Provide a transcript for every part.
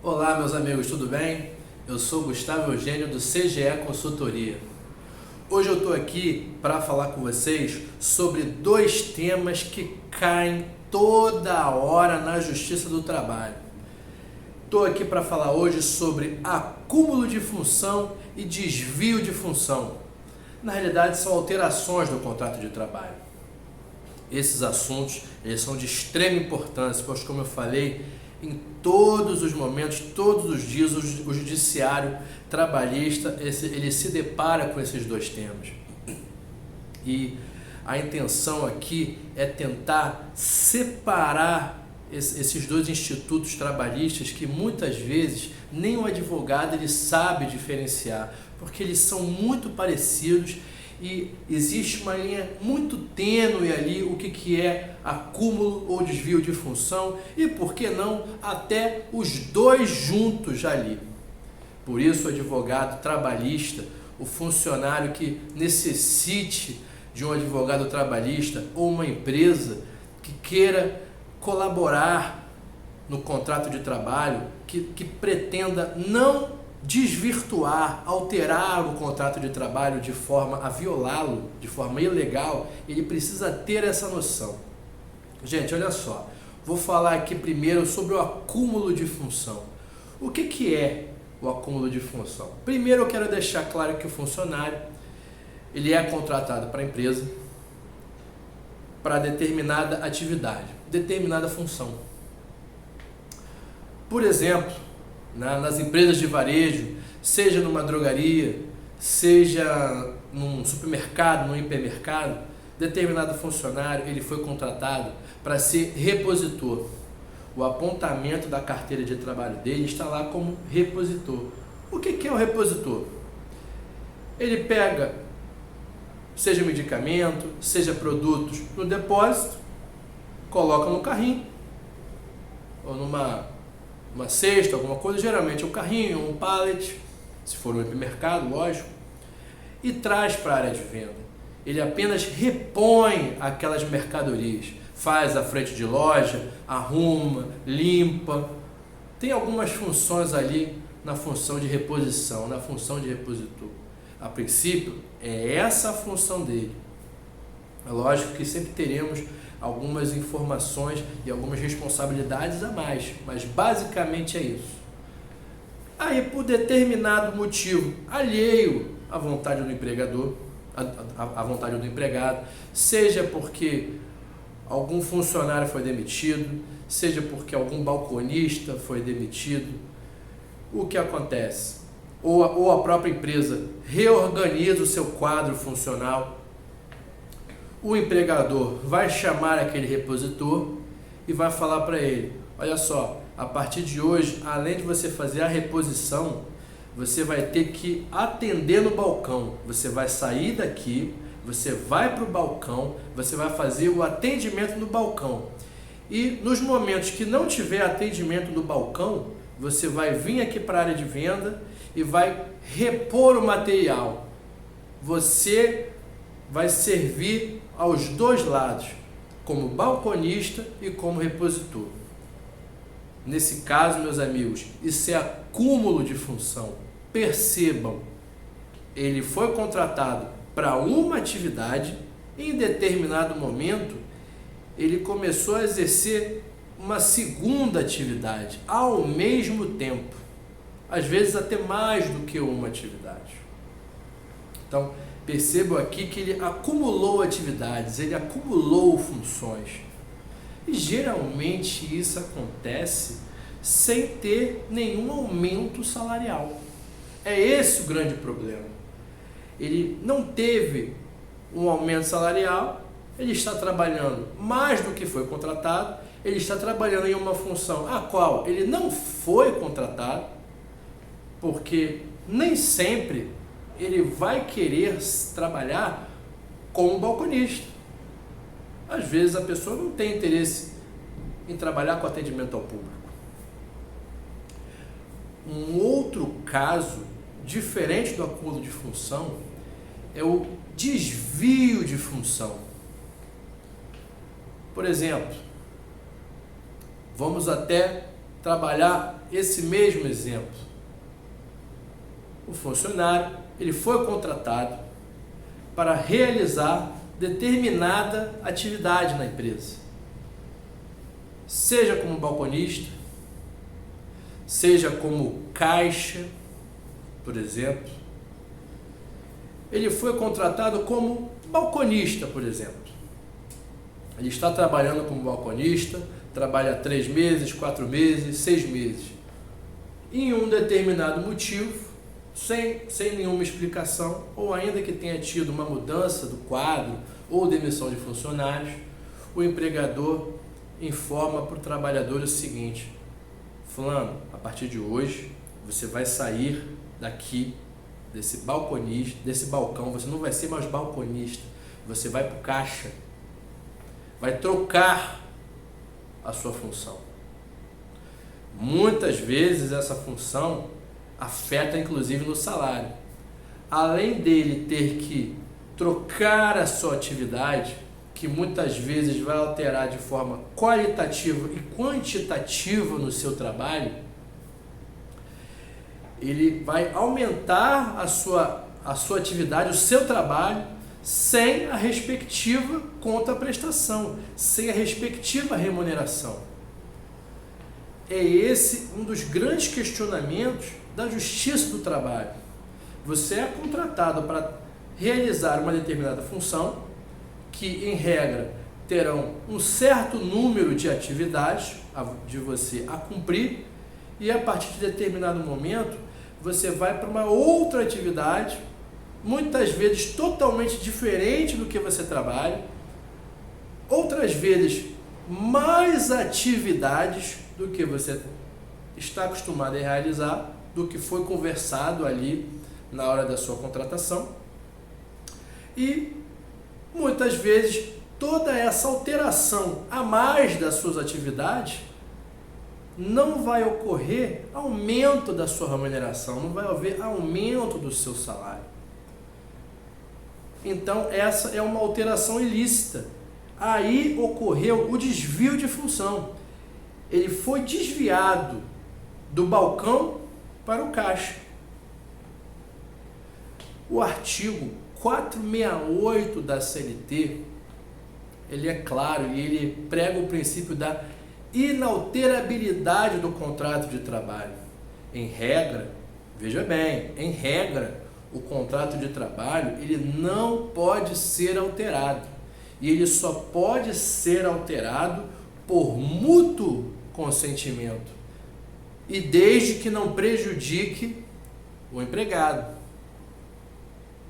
Olá, meus amigos, tudo bem? Eu sou Gustavo Eugênio do CGE Consultoria. Hoje eu estou aqui para falar com vocês sobre dois temas que caem toda hora na Justiça do Trabalho. Estou aqui para falar hoje sobre acúmulo de função e desvio de função. Na realidade, são alterações no contrato de trabalho. Esses assuntos eles são de extrema importância, pois, como eu falei, em todos os momentos, todos os dias, o judiciário trabalhista ele se depara com esses dois temas. E a intenção aqui é tentar separar esses dois institutos trabalhistas que muitas vezes nem o advogado ele sabe diferenciar, porque eles são muito parecidos e existe uma linha muito tênue ali, o que é acúmulo ou desvio de função e, por que não, até os dois juntos ali. Por isso, o advogado trabalhista, o funcionário que necessite de um advogado trabalhista ou uma empresa que queira colaborar no contrato de trabalho, que pretenda não desvirtuar, alterar o contrato de trabalho de forma a violá-lo, de forma ilegal, ele precisa ter essa noção. Gente, olha só, vou falar aqui primeiro sobre o acúmulo de função. O que é o acúmulo de função? Primeiro eu quero deixar claro que o funcionário ele é contratado para a empresa para determinada atividade, determinada função. Por exemplo, nas empresas de varejo, seja numa drogaria, seja num supermercado, num hipermercado, determinado funcionário ele foi contratado para ser repositor. O apontamento da carteira de trabalho dele está lá como repositor. O que é o repositor? Ele pega, seja medicamento, seja produtos no depósito, coloca no carrinho ou numa cesta, alguma coisa, geralmente um carrinho, um pallet, se for um hipermercado, lógico, e traz para a área de venda. Ele apenas repõe aquelas mercadorias, faz a frente de loja, arruma, limpa. Tem algumas funções ali na função de reposição, na função de repositor. A princípio, é essa a função dele. É lógico que sempre teremos algumas informações e algumas responsabilidades a mais, mas basicamente é isso. Aí, por determinado motivo alheio à vontade do empregador, à vontade do empregado, seja porque algum funcionário foi demitido, seja porque algum balconista foi demitido, o que acontece? Ou a própria empresa reorganiza o seu quadro funcional, o empregador vai chamar aquele repositor e vai falar para ele: olha só, a partir de hoje, além de você fazer a reposição, você vai ter que atender no balcão. Você vai sair daqui, você vai para o balcão, você vai fazer o atendimento no balcão. E nos momentos que não tiver atendimento no balcão, você vai vir aqui para a área de venda e vai repor o material. Você vai servir aos dois lados, como balconista e como repositor. Nesse caso, meus amigos, isso é acúmulo de função. Percebam, ele foi contratado para uma atividade e em determinado momento ele começou a exercer uma segunda atividade ao mesmo tempo, às vezes até mais do que uma atividade. Então, percebo aqui que ele acumulou atividades, ele acumulou funções. E geralmente isso acontece sem ter nenhum aumento salarial. É esse o grande problema. Ele não teve um aumento salarial, ele está trabalhando mais do que foi contratado, ele está trabalhando em uma função a qual ele não foi contratado, porque nem sempre ele vai querer trabalhar como balconista. Às vezes a pessoa não tem interesse em trabalhar com atendimento ao público. Um outro caso, diferente do acúmulo de função, é o desvio de função. Por exemplo, vamos até trabalhar esse mesmo exemplo. O funcionário, ele foi contratado para realizar determinada atividade na empresa. Seja como balconista, seja como caixa, por exemplo. Ele foi contratado como balconista, por exemplo. Ele está trabalhando como balconista, trabalha 3 meses, 4 meses, 6 meses. Em um determinado motivo, sem nenhuma explicação, ou ainda que tenha tido uma mudança do quadro ou demissão de funcionários, o empregador informa para o trabalhador o seguinte: fulano, a partir de hoje você vai sair daqui desse balconista, desse balcão, você não vai ser mais balconista, você vai para o caixa, vai trocar a sua função. Muitas vezes essa função afeta inclusive no salário. Além dele ter que trocar a sua atividade, que muitas vezes vai alterar de forma qualitativa e quantitativa no seu trabalho, ele vai aumentar a sua atividade, o seu trabalho, sem a respectiva contraprestação, sem a respectiva remuneração. É esse um dos grandes questionamentos da Justiça do Trabalho. Você é contratado para realizar uma determinada função, que em regra terão um certo número de atividades de você a cumprir, e a partir de determinado momento você vai para uma outra atividade, muitas vezes totalmente diferente do que você trabalha, outras vezes mais atividades do que você está acostumado a realizar, do que foi conversado ali na hora da sua contratação, e muitas vezes toda essa alteração a mais das suas atividades não vai ocorrer aumento da sua remuneração, não vai haver aumento do seu salário. Então essa é uma alteração ilícita. Aí ocorreu o desvio de função. Ele foi desviado do balcão para o caixa. O artigo 468 da CLT, ele é claro e ele prega o princípio da inalterabilidade do contrato de trabalho. Em regra, veja bem, em regra, o contrato de trabalho ele não pode ser alterado. E ele só pode ser alterado por mútuo consentimento. E desde que não prejudique o empregado.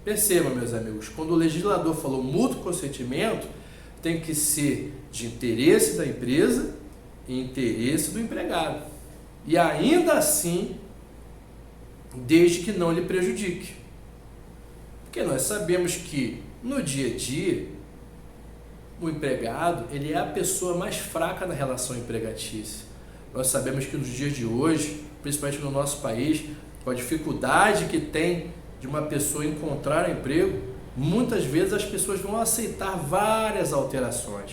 Perceba, meus amigos, quando o legislador falou mútuo consentimento, tem que ser de interesse da empresa e interesse do empregado. E ainda assim, desde que não lhe prejudique. Porque nós sabemos que no dia a dia, o empregado ele é a pessoa mais fraca na relação empregatícia. Nós sabemos que nos dias de hoje, principalmente no nosso país, com a dificuldade que tem de uma pessoa encontrar emprego, muitas vezes as pessoas vão aceitar várias alterações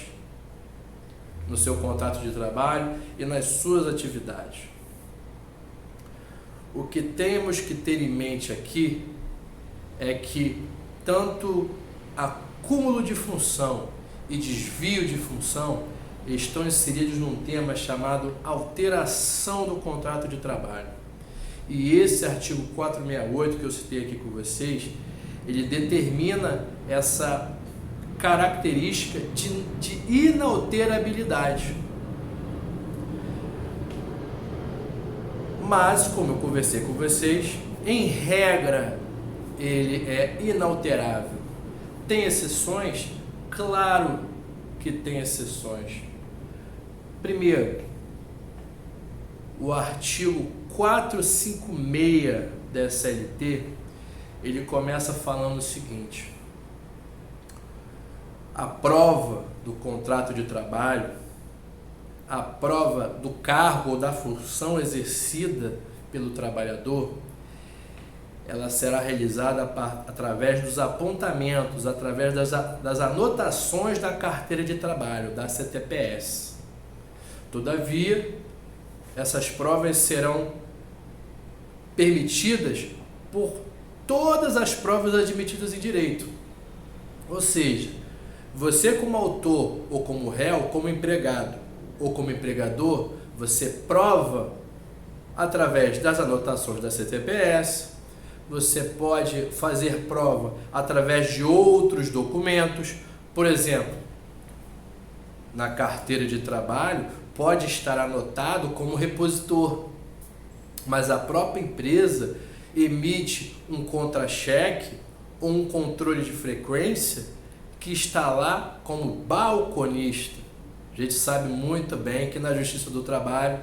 no seu contrato de trabalho e nas suas atividades. O que temos que ter em mente aqui é que tanto acúmulo de função e desvio de função estão inseridos num tema chamado alteração do contrato de trabalho. E esse artigo 468 que eu citei aqui com vocês, ele determina essa característica de inalterabilidade. Mas, como eu conversei com vocês, em regra, ele é inalterável. Tem exceções? Claro que tem exceções. Primeiro, o artigo 456 da SLT, ele começa falando o seguinte: a prova do contrato de trabalho, a prova do cargo ou da função exercida pelo trabalhador, ela será realizada através dos apontamentos, através das anotações da carteira de trabalho, da CTPS. Todavia, Essas provas serão permitidas por todas as provas admitidas em direito. Ou seja, você como autor ou como réu, como empregado ou como empregador, você prova através das anotações da CTPS, você pode fazer prova através de outros documentos, por exemplo, na carteira de trabalho pode estar anotado como repositor, mas a própria empresa emite um contra-cheque ou um controle de frequência que está lá como balconista. A gente sabe muito bem que na Justiça do Trabalho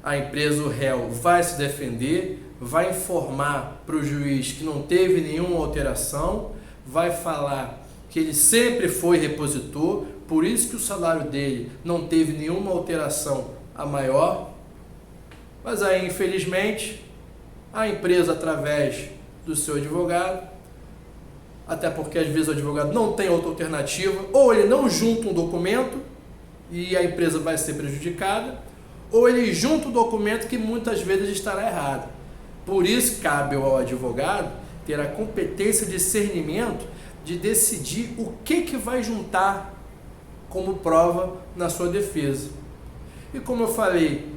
a empresa, o réu, vai se defender, vai informar para o juiz que não teve nenhuma alteração, vai falar que ele sempre foi repositor, por isso que o salário dele não teve nenhuma alteração a maior, mas aí infelizmente a empresa, através do seu advogado, até porque às vezes o advogado não tem outra alternativa, ou ele não junta um documento e a empresa vai ser prejudicada, ou ele junta um documento que muitas vezes estará errado. Por isso cabe ao advogado ter a competência de discernimento de decidir o que vai juntar como prova na sua defesa. E como eu falei,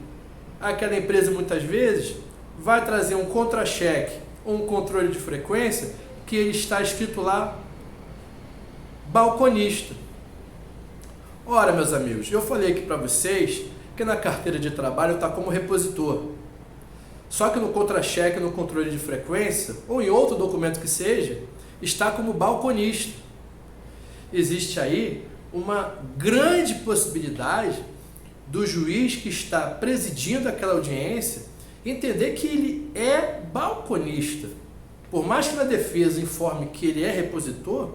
aquela empresa muitas vezes vai trazer um contra-cheque ou um controle de frequência que ele está escrito lá balconista. Ora, meus amigos, eu falei aqui para vocês que na carteira de trabalho está como repositor. Só que no contra-cheque, no controle de frequência, ou em outro documento que seja, está como balconista. Existe aí uma grande possibilidade do juiz que está presidindo aquela audiência entender que ele é balconista. Por mais que na defesa informe que ele é repositor,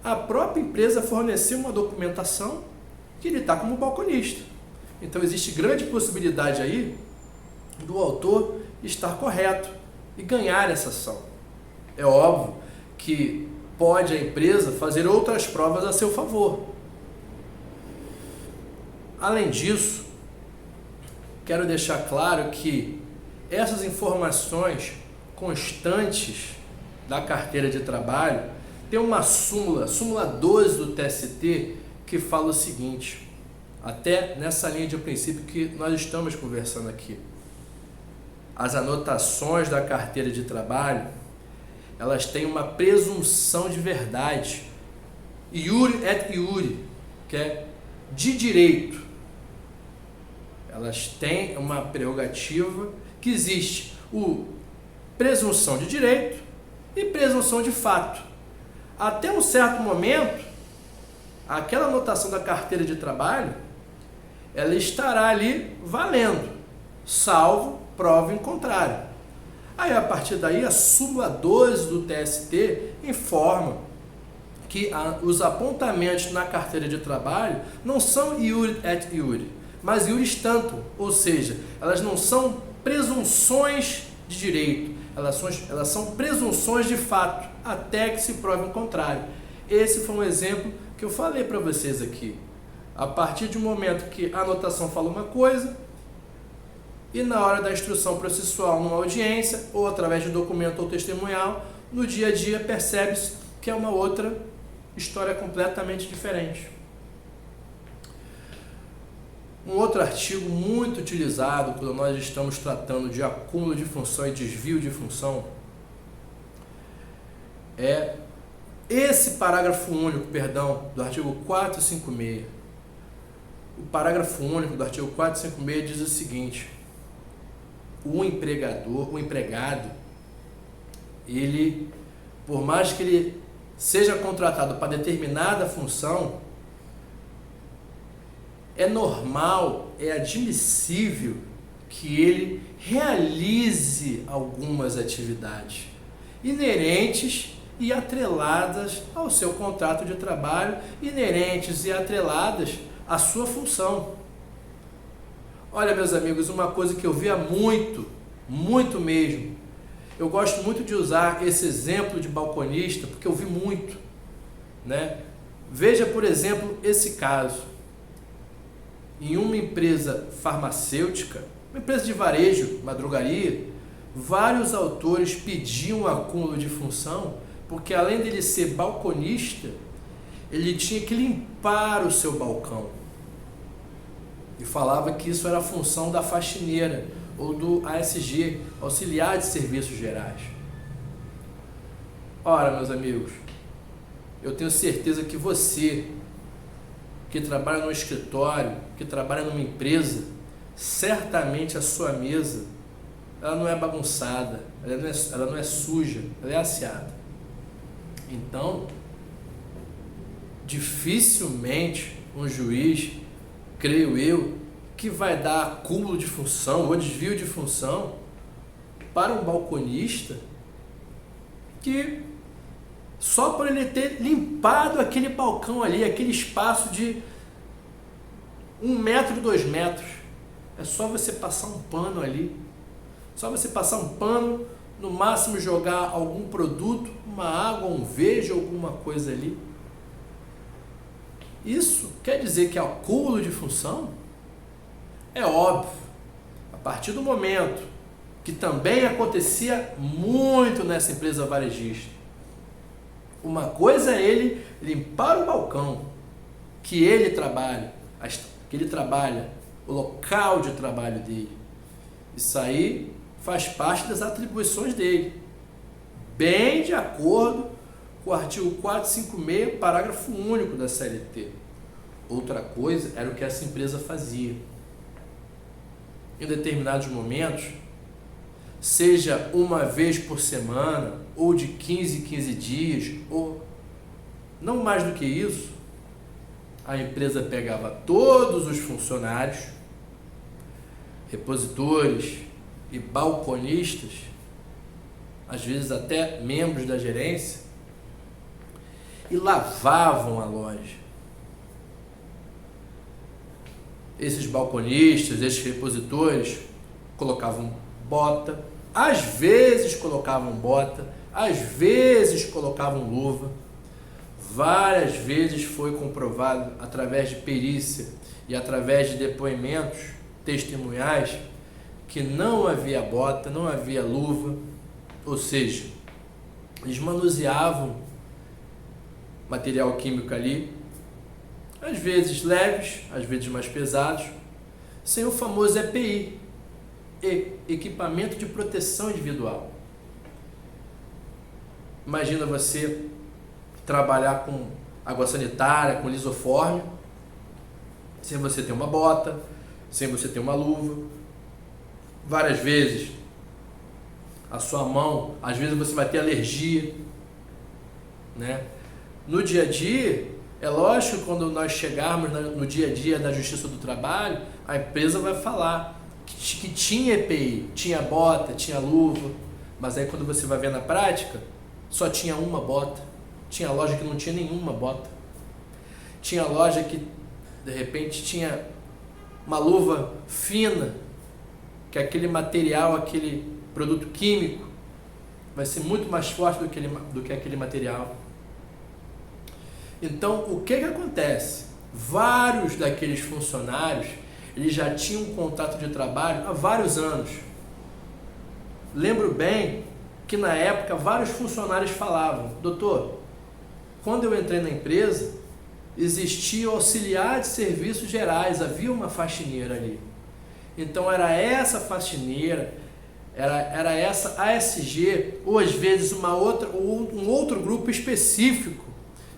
a própria empresa forneceu uma documentação que ele está como balconista. Então existe grande possibilidade aí do autor estar correto e ganhar essa ação. É óbvio que pode a empresa fazer outras provas a seu favor. Além disso, quero deixar claro que essas informações constantes da carteira de trabalho tem uma súmula 12 do TST, que fala o seguinte, até nessa linha de princípio que nós estamos conversando aqui. As anotações da carteira de trabalho, elas têm uma presunção de verdade, iure et iure, que é de direito. Elas têm uma prerrogativa que existe o presunção de direito e presunção de fato. Até um certo momento, aquela anotação da carteira de trabalho, ela estará ali valendo, salvo prova em contrário. Aí, a partir daí, a súmula 12 do TST informa que os apontamentos na carteira de trabalho não são iure et iure, mas iuris tantum, ou seja, elas não são presunções de direito, elas são presunções de fato, até que se prove o contrário. Esse foi um exemplo que eu falei para vocês aqui. A partir de um momento que a anotação fala uma coisa, e na hora da instrução processual numa audiência, ou através de documento ou testemunhal, no dia a dia percebe-se que é uma outra história completamente diferente. Um outro artigo muito utilizado quando nós estamos tratando de acúmulo de função e desvio de função é esse parágrafo único, do artigo 456. O parágrafo único do artigo 456 diz o seguinte: o empregado, ele, por mais que ele seja contratado para determinada função, é normal, é admissível que ele realize algumas atividades inerentes e atreladas ao seu contrato de trabalho, inerentes e atreladas à sua função. Olha, meus amigos, uma coisa que eu via muito mesmo, eu gosto muito de usar esse exemplo de balconista, porque eu vi muito, né? Veja, por exemplo, esse caso. em uma empresa farmacêutica, uma empresa de varejo, uma drogaria, vários autores pediam acúmulo de função, porque além dele ser balconista, ele tinha que limpar o seu balcão. E falava que isso era a função da faxineira, ou do ASG, auxiliar de serviços gerais. Ora, meus amigos, eu tenho certeza que você, que trabalha no escritório, que trabalha numa empresa, certamente a sua mesa, ela não é bagunçada, ela não é suja, ela é asseada. Então, dificilmente um juiz, creio eu, que vai dar acúmulo de função ou desvio de função para um balconista que só por ele ter limpado aquele balcão ali, aquele espaço de 1 metro, 2 metros, é só você passar um pano ali, só você passar um pano, no máximo jogar algum produto, uma água, um vejo, alguma coisa ali. Isso quer dizer que é acúmulo de função? É óbvio, a partir do momento que também acontecia muito nessa empresa varejista. Uma coisa é ele limpar o balcão que ele trabalha, o local de trabalho dele. Isso aí faz parte das atribuições dele, bem de acordo com o artigo 456, parágrafo único da CLT. Outra coisa era o que essa empresa fazia. Em determinados momentos, seja uma vez por semana, ou de 15 em 15 dias, ou não mais do que isso, a empresa pegava todos os funcionários, repositores e balconistas, às vezes até membros da gerência, e lavavam a loja. Esses balconistas, esses repositores, colocavam bota, às vezes colocavam bota, às vezes colocavam luva. Várias vezes foi comprovado, através de perícia e através de depoimentos testemunhais, que não havia bota, não havia luva, ou seja, eles manuseavam material químico ali, às vezes leves, às vezes mais pesados, sem o famoso EPI, equipamento de proteção individual. Imagina você trabalhar com água sanitária, com lisoforme, sem você ter uma bota, sem você ter uma luva. Várias vezes a sua mão, às vezes você vai ter alergia, né? No dia a dia, é lógico que quando nós chegarmos no dia a dia da Justiça do Trabalho, a empresa vai falar que tinha EPI, tinha bota, tinha luva, mas aí quando você vai ver na prática, só tinha uma bota. Tinha loja que não tinha nenhuma bota. Tinha loja que, de repente, tinha uma luva fina, que aquele material, aquele produto químico, vai ser muito mais forte do que aquele material. Então, o que acontece? Vários daqueles funcionários, eles já tinham um contrato de trabalho há vários anos. Lembro bem que na época vários funcionários falavam: doutor, quando eu entrei na empresa, existia o auxiliar de serviços gerais, havia uma faxineira ali. Então era essa faxineira, era essa ASG, ou às vezes um outro grupo específico,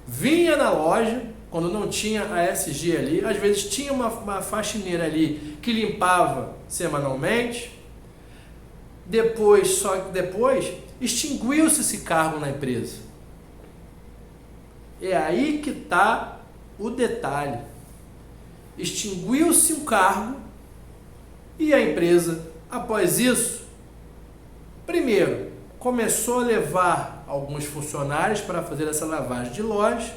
vinha na loja, quando não tinha ASG ali, às vezes tinha uma faxineira ali que limpava semanalmente, depois extinguiu-se esse cargo na empresa. É aí que está o detalhe. Extinguiu-se um cargo e a empresa, após isso, primeiro, começou a levar alguns funcionários para fazer essa lavagem de loja,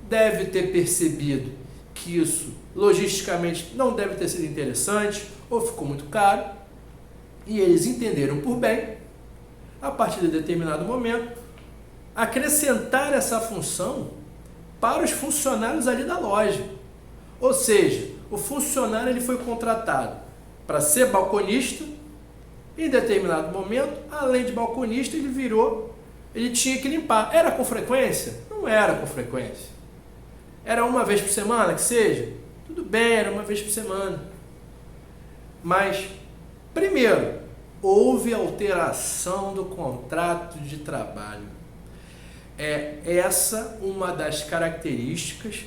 deve ter percebido que isso, logisticamente, não deve ter sido interessante, ou ficou muito caro, e eles entenderam por bem, a partir de determinado momento, acrescentar essa função para os funcionários ali da loja. Ou seja, O funcionário ele foi contratado para ser balconista. Em determinado momento, além de balconista, ele tinha que limpar. Era com frequência? Não era com frequência. Era uma vez por semana, que seja? Tudo bem, era uma vez por semana. Mas, primeiro, houve alteração do contrato de trabalho. É essa uma das características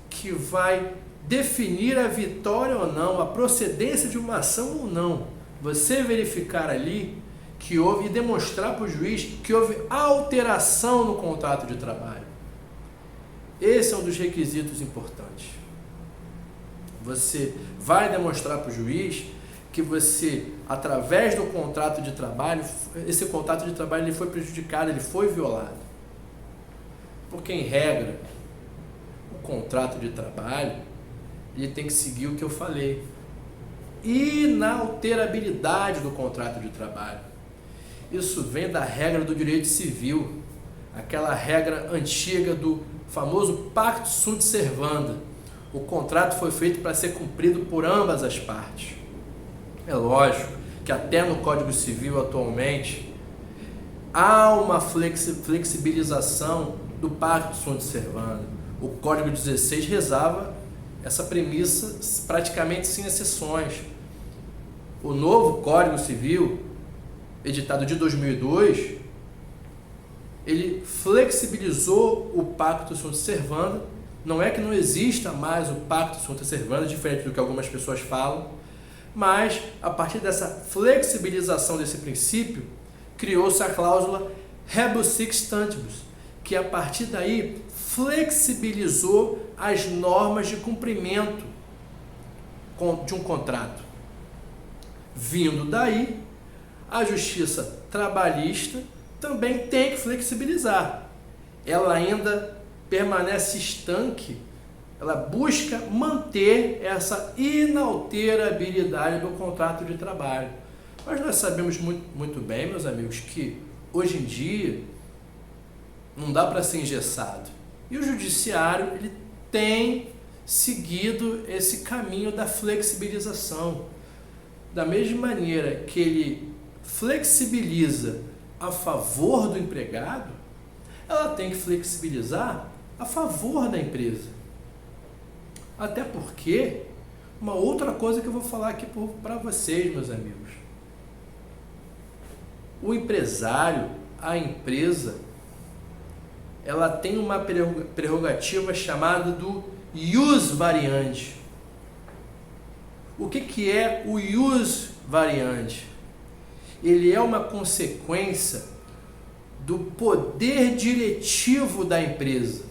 que vai definir a vitória ou não, a procedência de uma ação ou não. Você verificar ali que houve e demonstrar para o juiz que houve alteração no contrato de trabalho. Esse é um dos requisitos importantes. Você vai demonstrar para o juiz que você, através do contrato de trabalho, esse contrato de trabalho ele foi prejudicado, ele foi violado. Porque, em regra, o contrato de trabalho ele tem que seguir o que eu falei. Inalterabilidade do contrato de trabalho. Isso vem da regra do direito civil, aquela regra antiga do famoso pacto sunt servanda. O contrato foi feito para ser cumprido por ambas as partes. É lógico que até no Código Civil atualmente há uma flexibilização do pacto sunt servanda. O Código 16 rezava essa premissa praticamente sem exceções. O novo Código Civil, editado de 2002, ele flexibilizou o pacto sunt servanda. Não é que não exista mais o pacto sunt servanda, diferente do que algumas pessoas falam, mas a partir dessa flexibilização desse princípio, criou-se a cláusula rebus sic stantibus, que a partir daí flexibilizou as normas de cumprimento de um contrato. Vindo daí, a justiça trabalhista também tem que flexibilizar. Ela ainda permanece estanque, ela busca manter essa inalterabilidade do contrato de trabalho. Mas nós sabemos muito bem, meus amigos, que hoje em dia não dá para ser engessado. E o judiciário ele tem seguido esse caminho da flexibilização. Da mesma maneira que ele flexibiliza a favor do empregado, ela tem que flexibilizar a favor da empresa. Até porque, uma outra coisa que eu vou falar aqui para vocês, meus amigos. O empresário, a empresa, ela tem uma prerrogativa chamada do ius variandi. O que é o ius variandi? Ele é uma consequência do poder diretivo da empresa.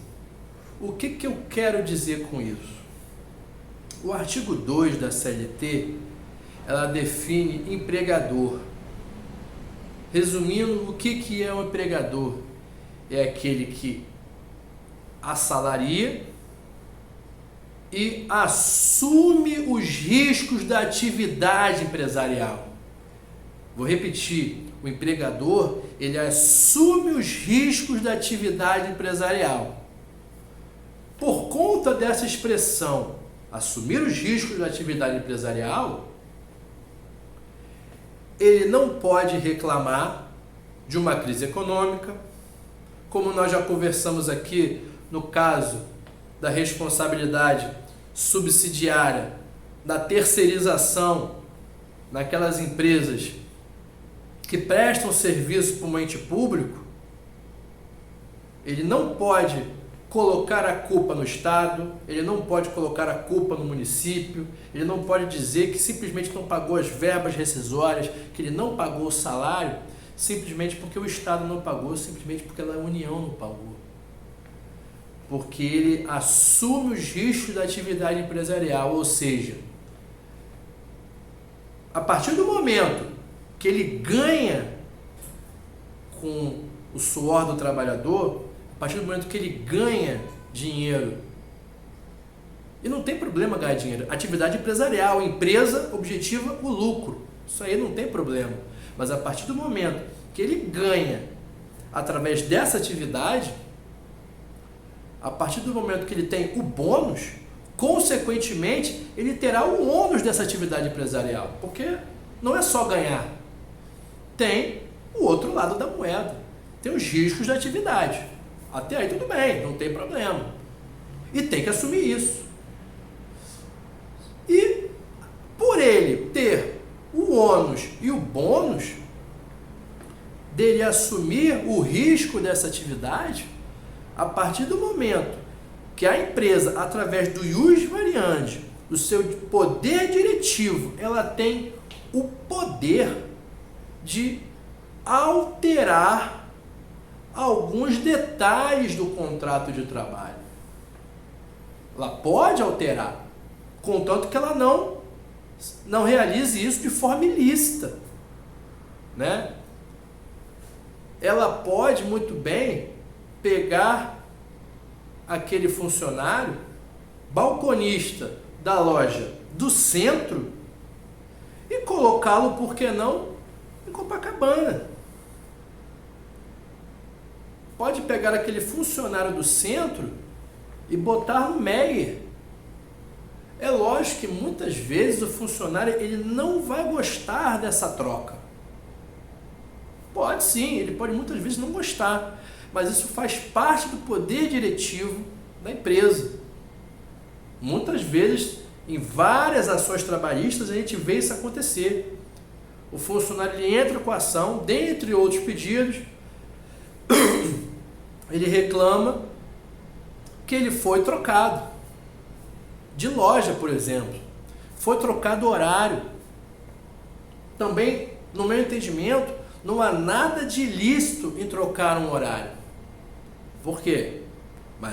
O que eu quero dizer com isso? O artigo 2 da CLT, ela define empregador. Resumindo, o que é um empregador? É aquele que assalaria e assume os riscos da atividade empresarial. Vou repetir, o empregador, ele assume os riscos da atividade empresarial. Por conta dessa expressão, assumir os riscos da atividade empresarial, ele não pode reclamar de uma crise econômica, como nós já conversamos aqui no caso da responsabilidade subsidiária, da terceirização naquelas empresas que prestam serviço para um ente público. Ele não pode colocar a culpa no Estado, ele não pode colocar a culpa no município, ele não pode dizer que simplesmente não pagou as verbas rescisórias, que ele não pagou o salário, simplesmente porque o Estado não pagou, simplesmente porque a União não pagou. Porque ele assume os riscos da atividade empresarial, ou seja, a partir do momento que ele ganha com o suor do trabalhador, a partir do momento que ele ganha dinheiro, e não tem problema ganhar dinheiro, atividade empresarial, empresa objetiva o lucro, isso aí não tem problema, mas a partir do momento que ele ganha através dessa atividade, a partir do momento que ele tem o bônus consequentemente, ele terá o ônus dessa atividade empresarial, porque não é só ganhar, tem o outro lado da moeda, tem os riscos da atividade. Até aí tudo bem, não tem problema. E tem que assumir isso. E por ele ter o ônus e o bônus dele assumir o risco dessa atividade, a partir do momento que a empresa, através do ius variandi, do seu poder diretivo, ela tem o poder de alterar alguns detalhes do contrato de trabalho. Ela pode alterar, contanto que ela não realize isso de forma ilícita, né? Ela pode muito bem pegar aquele funcionário balconista da loja do centro e colocá-lo, por que não, em Copacabana. Pode pegar aquele funcionário do centro e botar no Meier. É lógico que muitas vezes o funcionário ele não vai gostar dessa troca. Pode sim, ele pode muitas vezes não gostar, mas isso faz parte do poder diretivo da empresa. Muitas vezes, em várias ações trabalhistas, a gente vê isso acontecer. O funcionário ele entra com a ação, dentre outros pedidos, ele reclama que ele foi trocado de loja, por exemplo. Foi trocado o horário. Também, no meu entendimento, não há nada de ilícito em trocar um horário. Por quê?